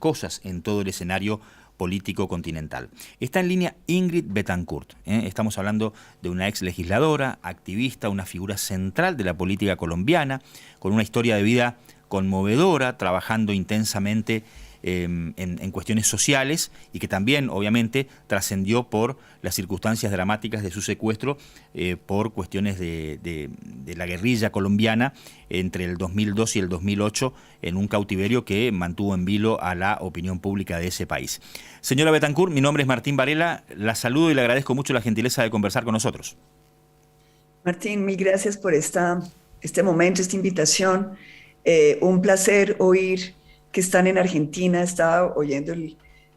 cosas en todo el escenario político continental. Está en línea Ingrid Betancourt. Estamos hablando de una ex legisladora, activista, una figura central de la política colombiana, con una historia de vida conmovedora, trabajando intensamente en cuestiones sociales y que también, obviamente, trascendió por las circunstancias dramáticas de su secuestro por cuestiones de la guerrilla colombiana entre el 2002 y el 2008 en un cautiverio que mantuvo en vilo a la opinión pública de ese país. Señora Betancourt, mi nombre es Martín Varela, la saludo y le agradezco mucho la gentileza de conversar con nosotros. Martín, mil gracias por este momento, esta invitación. Un placer oír que están en Argentina. Estaba oyendo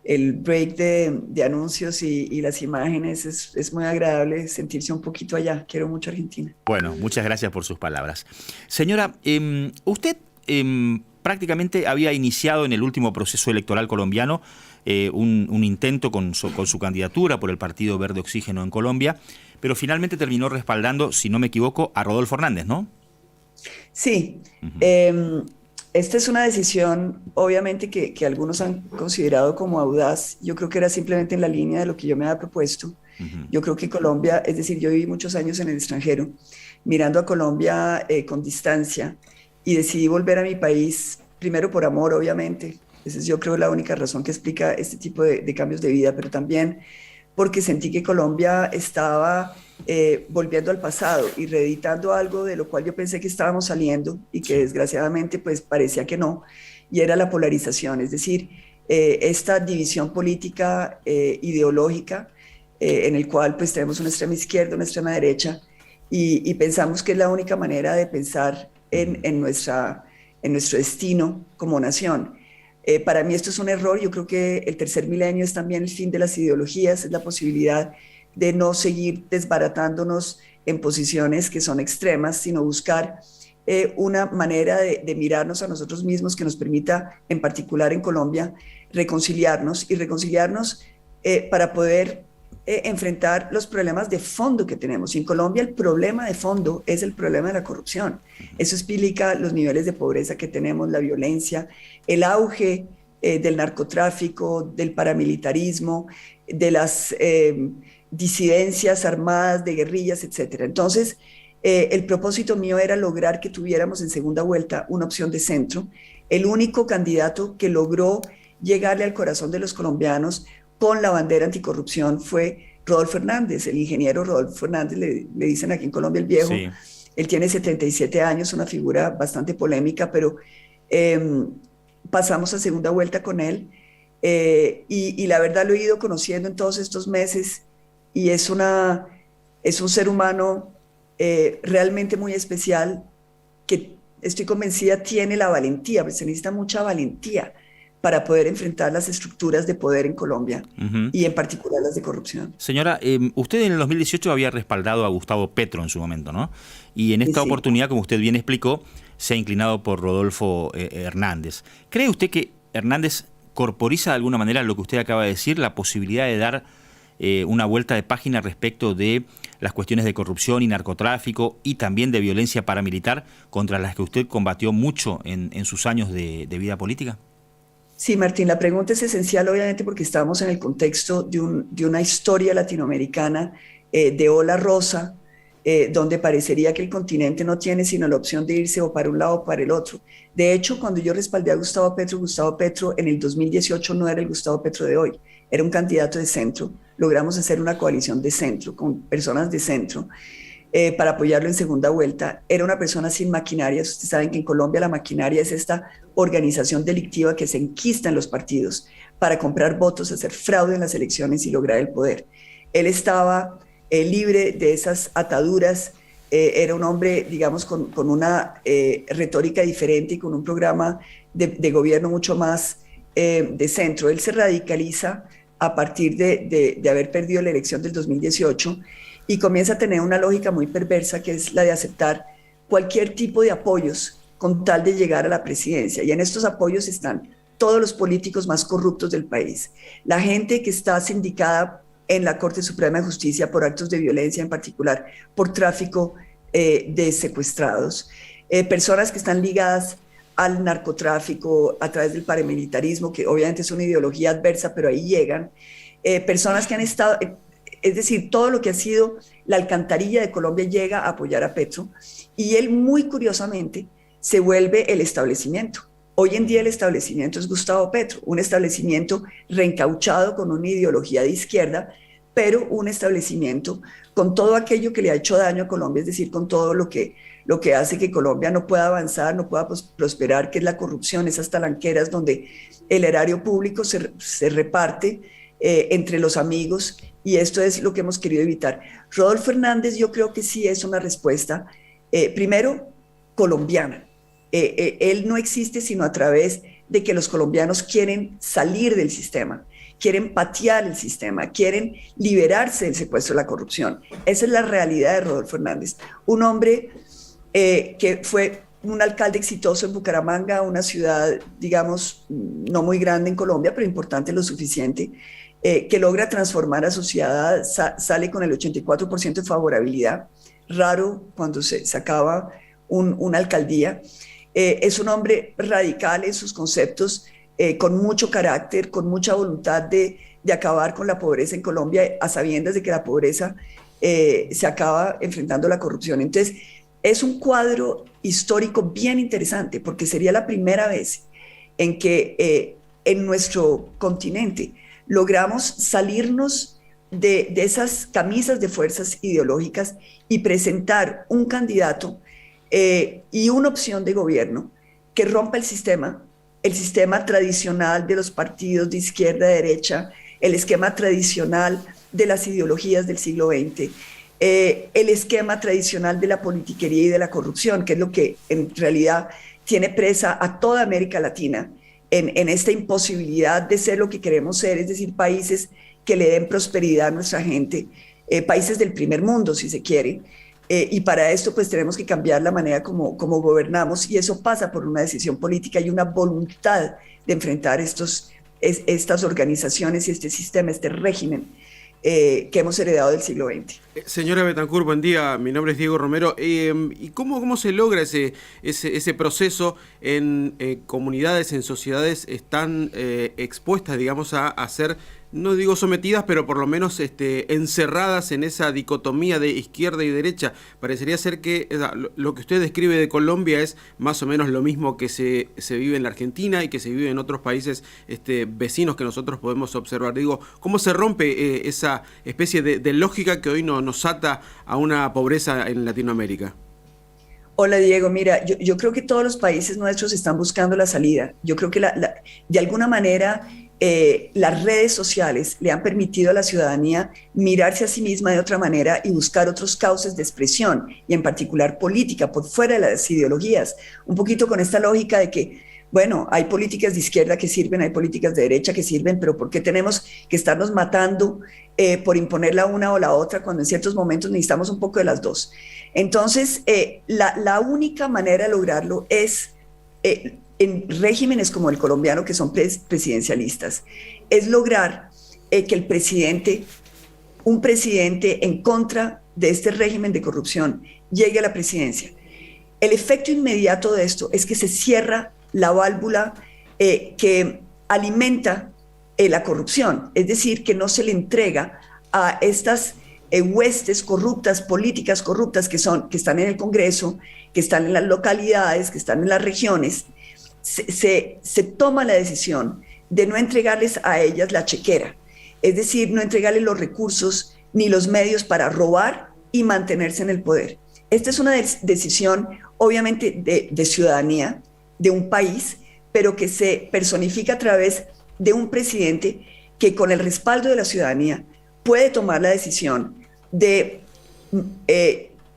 el break de anuncios y las imágenes. Es muy agradable sentirse un poquito allá. Quiero mucho Argentina. Bueno, muchas gracias por sus palabras. Señora, usted prácticamente había iniciado en el último proceso electoral colombiano un intento con su candidatura por el Partido Verde Oxígeno en Colombia, pero finalmente terminó respaldando, si no me equivoco, a Rodolfo Hernández, ¿no? Sí. Esta es una decisión, obviamente, que algunos han considerado como audaz. Yo creo que era simplemente en la línea de lo que yo me había propuesto. Yo creo que Colombia, es decir, yo viví muchos años en el extranjero, mirando a Colombia con distancia, y decidí volver a mi país, primero por amor, obviamente. Esa es, yo creo, la única razón que explica este tipo de cambios de vida, pero también porque sentí que Colombia estaba volviendo al pasado y reeditando algo de lo cual yo pensé que estábamos saliendo y que desgraciadamente pues parecía que no, y era la polarización, es decir, esta división política ideológica en el cual pues tenemos una extrema izquierda, una extrema derecha, y pensamos que es la única manera de pensar en nuestro destino como nación. Para mí esto es un error. Yo creo que el tercer milenio es también el fin de las ideologías, es la posibilidad de no seguir desbaratándonos en posiciones que son extremas, sino buscar una manera de mirarnos a nosotros mismos que nos permita, en particular en Colombia, reconciliarnos para poder enfrentar los problemas de fondo que tenemos. Y en Colombia el problema de fondo es el problema de la corrupción. Eso explica los niveles de pobreza que tenemos, la violencia, el auge del narcotráfico, del paramilitarismo, de las disidencias armadas, de guerrillas, etc. Entonces, el propósito mío era lograr que tuviéramos en segunda vuelta una opción de centro. El único candidato que logró llegarle al corazón de los colombianos con la bandera anticorrupción fue Rodolfo Hernández, el ingeniero Rodolfo Hernández, le dicen aquí en Colombia el viejo. Sí. Él tiene 77 años, una figura bastante polémica, pero pasamos a segunda vuelta con él y la verdad lo he ido conociendo en todos estos meses y es un ser humano realmente muy especial que estoy convencida tiene la valentía, porque se necesita mucha valentía para poder enfrentar las estructuras de poder en Colombia y en particular las de corrupción. Señora, usted en el 2018 había respaldado a Gustavo Petro en su momento, ¿no? Y en esta Sí. oportunidad, como usted bien explicó, se ha inclinado por Rodolfo Hernández. ¿Cree usted que Hernández corporiza de alguna manera lo que usted acaba de decir, la posibilidad de dar una vuelta de página respecto de las cuestiones de corrupción y narcotráfico y también de violencia paramilitar contra las que usted combatió mucho en sus años de vida política? Sí, Martín, la pregunta es esencial, obviamente, porque estamos en el contexto de una historia latinoamericana de ola rosa, donde parecería que el continente no tiene sino la opción de irse o para un lado o para el otro. De hecho, cuando yo respaldé a Gustavo Petro en el 2018 no era el Gustavo Petro de hoy, era un candidato de centro. Logramos hacer una coalición de centro, con personas de centro, para apoyarlo en segunda vuelta. Era una persona sin maquinarias. Ustedes saben que en Colombia la maquinaria es esta organización delictiva que se enquista en los partidos para comprar votos, hacer fraude en las elecciones y lograr el poder. Él estaba libre de esas ataduras, era un hombre, digamos, con una retórica diferente y con un programa de gobierno mucho más de centro. Él se radicaliza a partir de haber perdido la elección del 2018 y comienza a tener una lógica muy perversa, que es la de aceptar cualquier tipo de apoyos con tal de llegar a la presidencia. Y en estos apoyos están todos los políticos más corruptos del país, la gente que está sindicada en la Corte Suprema de Justicia por actos de violencia, en particular por tráfico de secuestrados, personas que están ligadas al narcotráfico, a través del paramilitarismo, que obviamente es una ideología adversa, pero ahí llegan, personas que han estado, es decir, todo lo que ha sido la alcantarilla de Colombia llega a apoyar a Petro, y él muy curiosamente se vuelve el establecimiento. Hoy en día el establecimiento es Gustavo Petro, un establecimiento reencauchado con una ideología de izquierda, pero un establecimiento con todo aquello que le ha hecho daño a Colombia, es decir, con todo lo que hace que Colombia no pueda avanzar, no pueda prosperar, que es la corrupción, esas talanqueras donde el erario público se reparte entre los amigos, y esto es lo que hemos querido evitar. Rodolfo Hernández yo creo que sí es una respuesta, primero, colombiana. Él no existe sino a través de que los colombianos quieren salir del sistema, quieren patear el sistema, quieren liberarse del secuestro de la corrupción. Esa es la realidad de Rodolfo Hernández, un hombre que fue un alcalde exitoso en Bucaramanga, una ciudad, digamos, no muy grande en Colombia, pero importante lo suficiente, que logra transformar a su ciudad, sale con el 84% de favorabilidad, raro cuando se acaba una alcaldía. Es un hombre radical en sus conceptos, con mucho carácter, con mucha voluntad de acabar con la pobreza en Colombia, a sabiendas de que la pobreza se acaba enfrentando la corrupción. Entonces, es un cuadro histórico bien interesante, porque sería la primera vez en que en nuestro continente logramos salirnos de esas camisas de fuerzas ideológicas y presentar un candidato y una opción de gobierno que rompa el sistema tradicional de los partidos de izquierda, derecha, el esquema tradicional de las ideologías del siglo XX, el esquema tradicional de la politiquería y de la corrupción, que es lo que en realidad tiene presa a toda América Latina en esta imposibilidad de ser lo que queremos ser, es decir, países que le den prosperidad a nuestra gente, países del primer mundo, si se quiere. Y para esto pues tenemos que cambiar la manera como gobernamos, y eso pasa por una decisión política y una voluntad de enfrentar estas organizaciones y este sistema, este régimen que hemos heredado del siglo XX. Señora Bethancourt, buen día. Mi nombre es Diego Romero. ¿Y cómo se logra ese proceso en comunidades, en sociedades tan expuestas, digamos, a ser, no digo sometidas, pero por lo menos encerradas en esa dicotomía de izquierda y derecha? Parecería ser que lo que usted describe de Colombia es más o menos lo mismo que se vive en la Argentina y que se vive en otros países vecinos que nosotros podemos observar. Digo, ¿cómo se rompe esa especie de lógica que hoy nos ata a una pobreza en Latinoamérica? Hola Diego, mira, yo creo que todos los países nuestros están buscando la salida. Yo creo que de alguna manera las redes sociales le han permitido a la ciudadanía mirarse a sí misma de otra manera y buscar otros cauces de expresión, y en particular política, por fuera de las ideologías. Un poquito con esta lógica de que, bueno, hay políticas de izquierda que sirven, hay políticas de derecha que sirven, pero ¿por qué tenemos que estarnos matando por imponer la una o la otra, cuando en ciertos momentos necesitamos un poco de las dos? Entonces, la única manera de lograrlo es en regímenes como el colombiano, que son presidencialistas, es lograr que un presidente en contra de este régimen de corrupción llegue a la presidencia. El efecto inmediato de esto es que se cierra la válvula que alimenta la corrupción, es decir, que no se le entrega a estas huestes corruptas, políticas corruptas que están en el Congreso, que están en las localidades, que están en las regiones. Se toma la decisión de no entregarles a ellas la chequera, es decir, no entregarles los recursos ni los medios para robar y mantenerse en el poder. Esta es una decisión obviamente de ciudadanía, de un país, pero que se personifica a través de un presidente que, con el respaldo de la ciudadanía, puede tomar la decisión de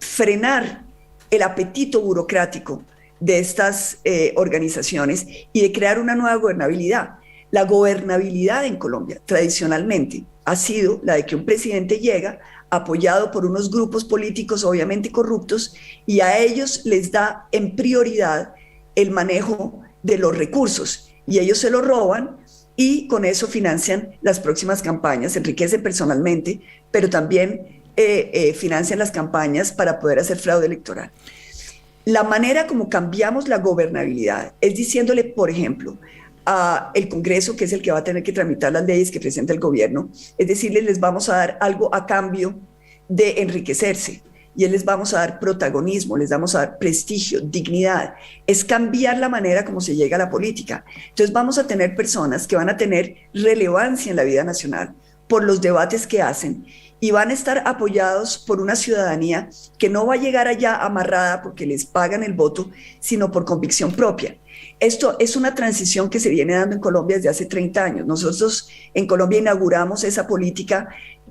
frenar el apetito burocrático de estas organizaciones y de crear una nueva gobernabilidad. La gobernabilidad en Colombia tradicionalmente ha sido la de que un presidente llega apoyado por unos grupos políticos obviamente corruptos, y a ellos les da en prioridad el manejo de los recursos, y ellos se lo roban y con eso financian las próximas campañas, se enriquecen personalmente, pero también financian las campañas para poder hacer fraude electoral. la manera como cambiamos la gobernabilidad es diciéndole, por ejemplo, a el Congreso, que es el que va a tener que tramitar las leyes que presenta el gobierno, es decirles, les vamos a dar algo a cambio de enriquecerse, y les vamos a dar protagonismo, les vamos a dar prestigio, dignidad. Es cambiar la manera como se llega a la política. Entonces vamos a tener personas que van a tener relevancia en la vida nacional por los debates que hacen, y van a estar apoyados por una ciudadanía que no va a llegar allá amarrada porque les pagan el voto, sino por convicción propia. Esto es una transición que se viene dando en Colombia desde hace 30 años. Nosotros en Colombia inauguramos esa política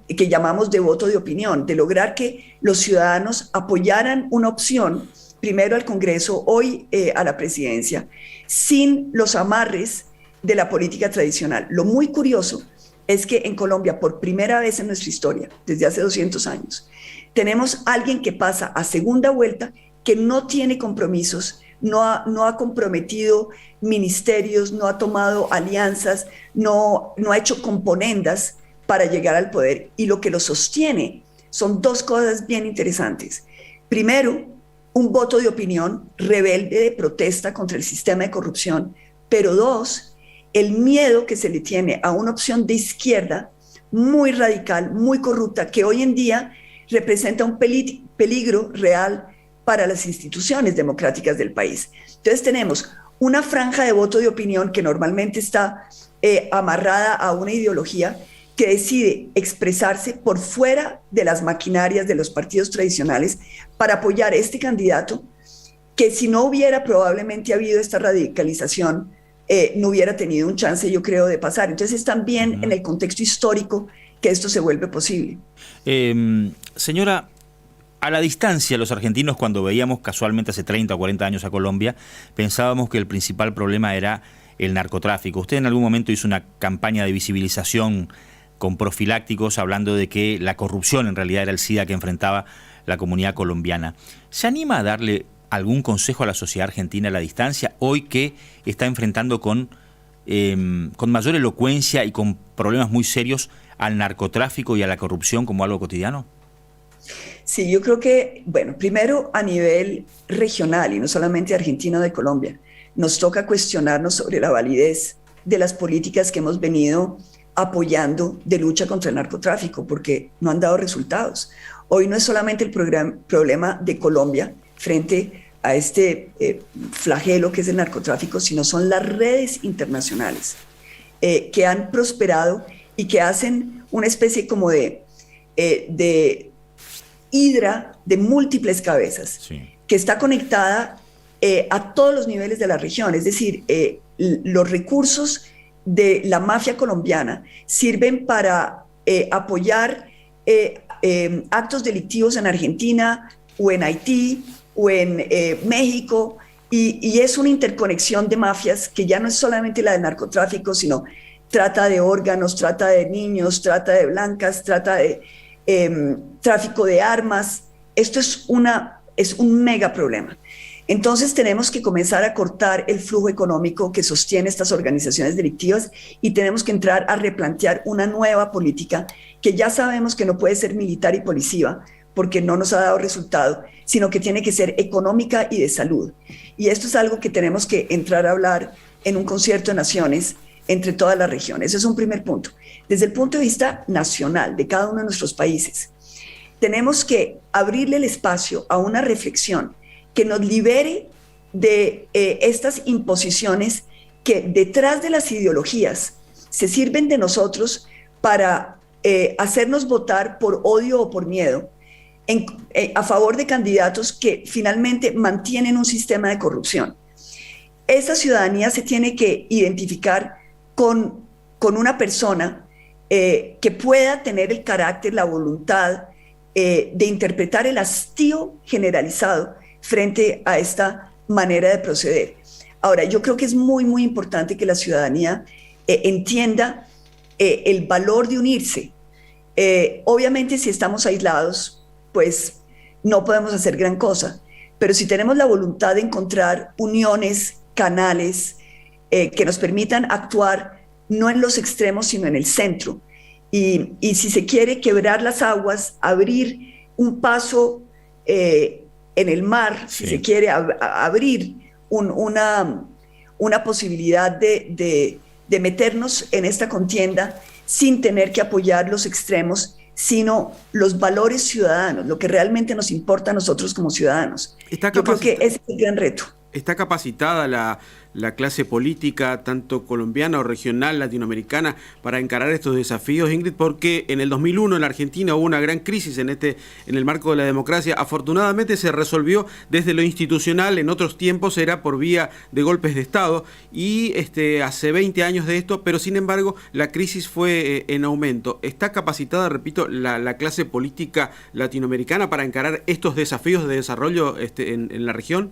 que llamamos de voto de opinión, de lograr que los ciudadanos apoyaran una opción, primero al Congreso, hoy a la presidencia, sin los amarres de la política tradicional. Lo muy curioso es que en Colombia, por primera vez en nuestra historia, desde hace 200 años, tenemos a alguien que pasa a segunda vuelta, que no tiene compromisos, no ha comprometido ministerios, no ha tomado alianzas, no ha hecho componendas para llegar al poder. Y lo que lo sostiene son dos cosas bien interesantes. Primero, un voto de opinión rebelde, de protesta contra el sistema de corrupción, pero dos, el miedo que se le tiene a una opción de izquierda muy radical, muy corrupta, que hoy en día representa un peligro real para las instituciones democráticas del país. Entonces tenemos una franja de voto de opinión que normalmente está amarrada a una ideología que decide expresarse por fuera de las maquinarias de los partidos tradicionales para apoyar a este candidato, que si no hubiera probablemente habido esta radicalización, no hubiera tenido un chance, yo creo, de pasar. Entonces es también en el contexto histórico que esto se vuelve posible. Señora, a la distancia, los argentinos, cuando veíamos casualmente hace 30 o 40 años a Colombia, pensábamos que el principal problema era el narcotráfico. Usted en algún momento hizo una campaña de visibilización con profilácticos hablando de que la corrupción en realidad era el SIDA que enfrentaba la comunidad colombiana. ¿Se anima a darle algún consejo a la sociedad argentina a la distancia, hoy que está enfrentando con mayor elocuencia y con problemas muy serios al narcotráfico y a la corrupción como algo cotidiano? Sí, yo creo que, bueno, primero a nivel regional y no solamente argentino, de Colombia, nos toca cuestionarnos sobre la validez de las políticas que hemos venido apoyando de lucha contra el narcotráfico, porque no han dado resultados. Hoy no es solamente el problema de Colombia frente a este flagelo que es el narcotráfico, sino son las redes internacionales que han prosperado y que hacen una especie como de hidra de múltiples cabezas, sí, que está conectada a todos los niveles de la región. Es decir, los recursos de la mafia colombiana sirven para apoyar actos delictivos en Argentina o en Haití o en México, y es una interconexión de mafias que ya no es solamente la del narcotráfico, sino trata de órganos, trata de niños, trata de blancas, trata de tráfico de armas. Esto es un mega problema. Entonces tenemos que comenzar a cortar el flujo económico que sostiene estas organizaciones delictivas, y tenemos que entrar a replantear una nueva política que ya sabemos que no puede ser militar y policiva porque no nos ha dado resultado, sino que tiene que ser económica y de salud. Y esto es algo que tenemos que entrar a hablar en un concierto de naciones entre todas las regiones. Ese es un primer punto. Desde el punto de vista nacional de cada uno de nuestros países, tenemos que abrirle el espacio a una reflexión que nos libere de estas imposiciones que detrás de las ideologías se sirven de nosotros para hacernos votar por odio o por miedo a favor de candidatos que finalmente mantienen un sistema de corrupción. Esta ciudadanía se tiene que identificar con una persona que pueda tener el carácter, la voluntad de interpretar el hastío generalizado frente a esta manera de proceder. Ahora, yo creo que es muy, muy importante que la ciudadanía entienda el valor de unirse. Obviamente, si estamos aislados, pues no podemos hacer gran cosa, pero si tenemos la voluntad de encontrar uniones, canales que nos permitan actuar no en los extremos, sino en el centro, y si se quiere quebrar las aguas, abrir un paso en el mar, si se quiere, abrir una posibilidad de meternos en esta contienda sin tener que apoyar los extremos, sino los valores ciudadanos, lo que realmente nos importa a nosotros como ciudadanos. Yo creo que ese es el gran reto. ¿Está capacitada la clase política, tanto colombiana o regional, latinoamericana, para encarar estos desafíos, Ingrid? Porque en el 2001 en la Argentina hubo una gran crisis en el marco de la democracia. Afortunadamente se resolvió desde lo institucional, en otros tiempos era por vía de golpes de Estado, y hace 20 años de esto, pero sin embargo la crisis fue en aumento. ¿Está capacitada, repito, la clase política latinoamericana para encarar estos desafíos de desarrollo en la región?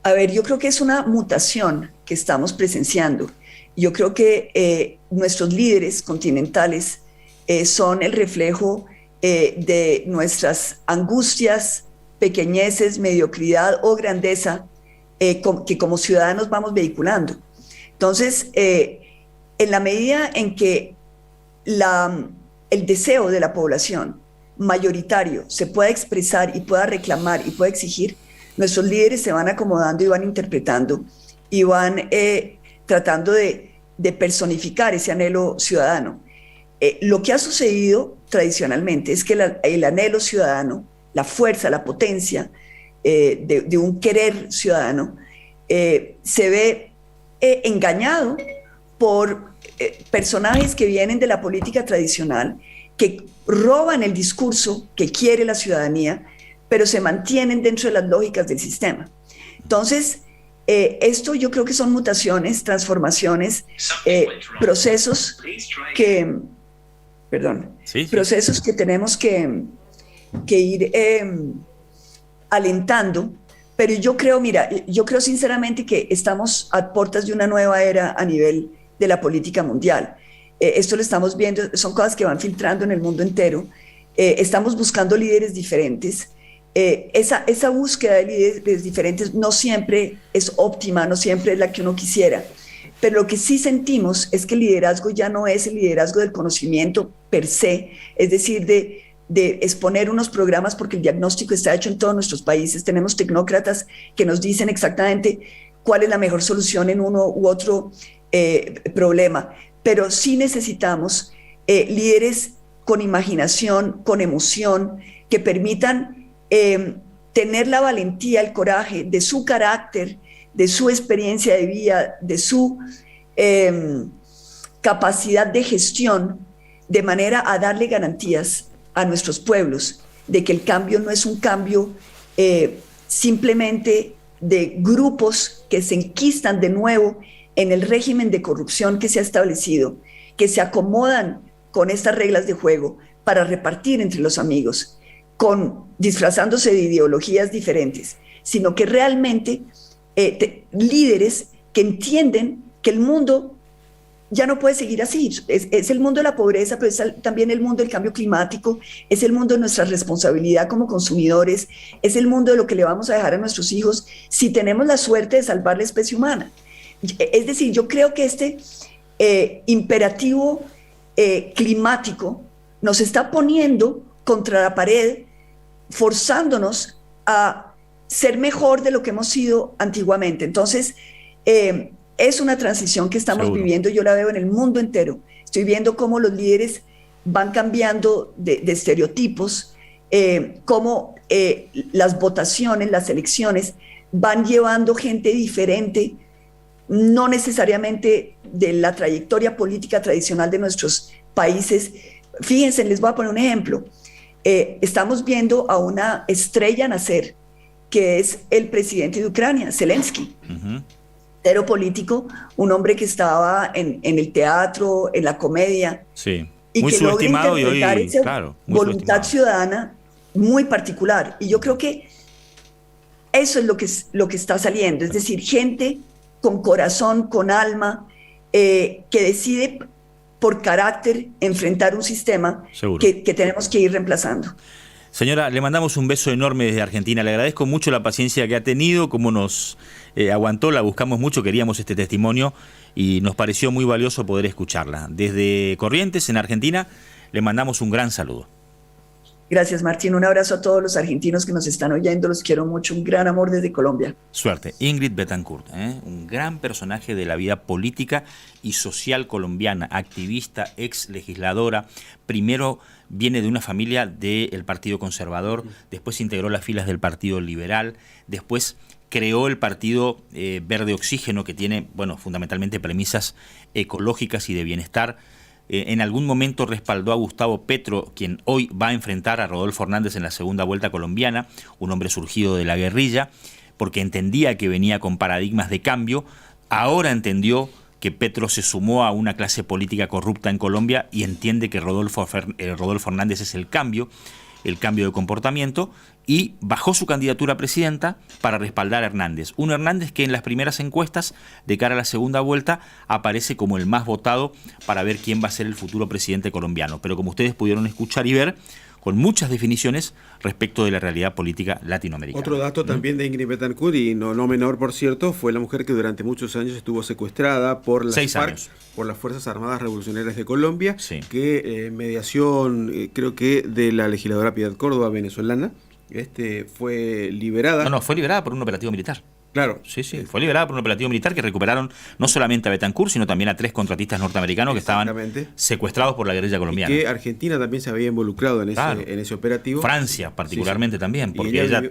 A ver, yo creo que es una mutación que estamos presenciando. Yo creo que nuestros líderes continentales son el reflejo de nuestras angustias, pequeñeces, mediocridad o grandeza que como ciudadanos vamos vehiculando. Entonces, en la medida en que el deseo de la población mayoritario se pueda expresar y pueda reclamar y pueda exigir, nuestros líderes se van acomodando y van interpretando y van tratando de personificar ese anhelo ciudadano. Lo que ha sucedido tradicionalmente es que el anhelo ciudadano, la fuerza, la potencia de un querer ciudadano, se ve engañado por personajes que vienen de la política tradicional, que roban el discurso que quiere la ciudadanía, pero se mantienen dentro de las lógicas del sistema. Entonces, esto yo creo que son mutaciones, transformaciones, procesos que, procesos que tenemos que ir alentando, pero yo creo sinceramente que estamos a puertas de una nueva era a nivel de la política mundial. Esto lo estamos viendo, son cosas que van filtrando en el mundo entero. Estamos buscando líderes diferentes. Esa búsqueda de líderes diferentes no siempre es óptima, no siempre es la que uno quisiera, pero lo que sí sentimos es que el liderazgo ya no es el liderazgo del conocimiento per se, es decir, de exponer unos programas porque el diagnóstico está hecho en todos nuestros países. Tenemos tecnócratas que nos dicen exactamente cuál es la mejor solución en uno u otro problema, pero sí necesitamos líderes con imaginación, con emoción, que permitan tener la valentía, el coraje de su carácter, de su experiencia de vida, de su capacidad de gestión, de manera a darle garantías a nuestros pueblos de que el cambio no es un cambio simplemente de grupos que se enquistan de nuevo en el régimen de corrupción que se ha establecido, que se acomodan con estas reglas de juego para repartir entre los amigos, disfrazándose de ideologías diferentes, sino que realmente líderes que entienden que el mundo ya no puede seguir así. Es el mundo de la pobreza, pero es también el mundo del cambio climático, es el mundo de nuestra responsabilidad como consumidores, es el mundo de lo que le vamos a dejar a nuestros hijos si tenemos la suerte de salvar la especie humana. Es decir, yo creo que este imperativo climático nos está poniendo contra la pared, forzándonos a ser mejor de lo que hemos sido antiguamente. Entonces, es una transición que estamos viviendo, yo la veo en el mundo entero. Estoy viendo cómo los líderes van cambiando de estereotipos, cómo las votaciones, las elecciones van llevando gente diferente, no necesariamente de la trayectoria política tradicional de nuestros países. Fíjense, les voy a poner un ejemplo. Estamos viendo a una estrella nacer, que es el presidente de Ucrania, Zelensky. Cero político, un hombre que estaba en el teatro, en la comedia, y muy que logra interpretar esa voluntad ciudadana muy particular. Y yo creo que eso es lo que está saliendo, es decir, gente con corazón, con alma, que decide por carácter enfrentar un sistema que tenemos que ir reemplazando. Señora, le mandamos un beso enorme desde Argentina. Le agradezco mucho la paciencia que ha tenido, cómo nos aguantó, la buscamos mucho, queríamos este testimonio y nos pareció muy valioso poder escucharla. Desde Corrientes, en Argentina, le mandamos un gran saludo. Gracias, Martín. Un abrazo a todos los argentinos que nos están oyendo. Los quiero mucho. Un gran amor desde Colombia. Suerte. Ingrid Betancourt, un gran personaje de la vida política y social colombiana, activista, ex legisladora. Primero viene de una familia del Partido Conservador, después integró las filas del Partido Liberal, después creó el Partido Verde Oxígeno, que tiene, bueno, fundamentalmente premisas ecológicas y de bienestar. En algún momento respaldó a Gustavo Petro, quien hoy va a enfrentar a Rodolfo Hernández en la segunda vuelta colombiana, un hombre surgido de la guerrilla, porque entendía que venía con paradigmas de cambio. Ahora entendió que Petro se sumó a una clase política corrupta en Colombia y entiende que Rodolfo Hernández es el cambio de comportamiento, y bajó su candidatura a presidenta para respaldar a Hernández. Un Hernández que en las primeras encuestas de cara a la segunda vuelta aparece como el más votado para ver quién va a ser el futuro presidente colombiano. Pero como ustedes pudieron escuchar y ver, con muchas definiciones respecto de la realidad política latinoamericana. Otro dato también de Ingrid Betancourt, y no menor por cierto, fue la mujer que durante muchos años estuvo secuestrada por las FARC, por las Fuerzas Armadas Revolucionarias de Colombia, que mediación, creo que de la legisladora Piedad Córdoba, venezolana, fue liberada. No, fue liberada por un operativo militar. Claro. Sí, fue liberada por un operativo militar que recuperaron no solamente a Betancourt, sino también a 3 contratistas norteamericanos que estaban secuestrados por la guerrilla colombiana. Y que Argentina también se había involucrado en ese operativo. Francia particularmente también, porque ella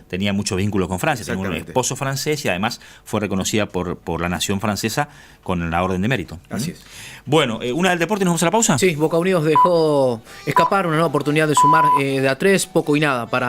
tenía muchos vínculos con Francia, tenía un esposo francés y además fue reconocida por la nación francesa con la Orden de Mérito. Así es. Bueno, una del deporte, ¿nos vamos a la pausa? Sí, Boca Unidos dejó escapar una nueva oportunidad de sumar de a 3, poco y nada para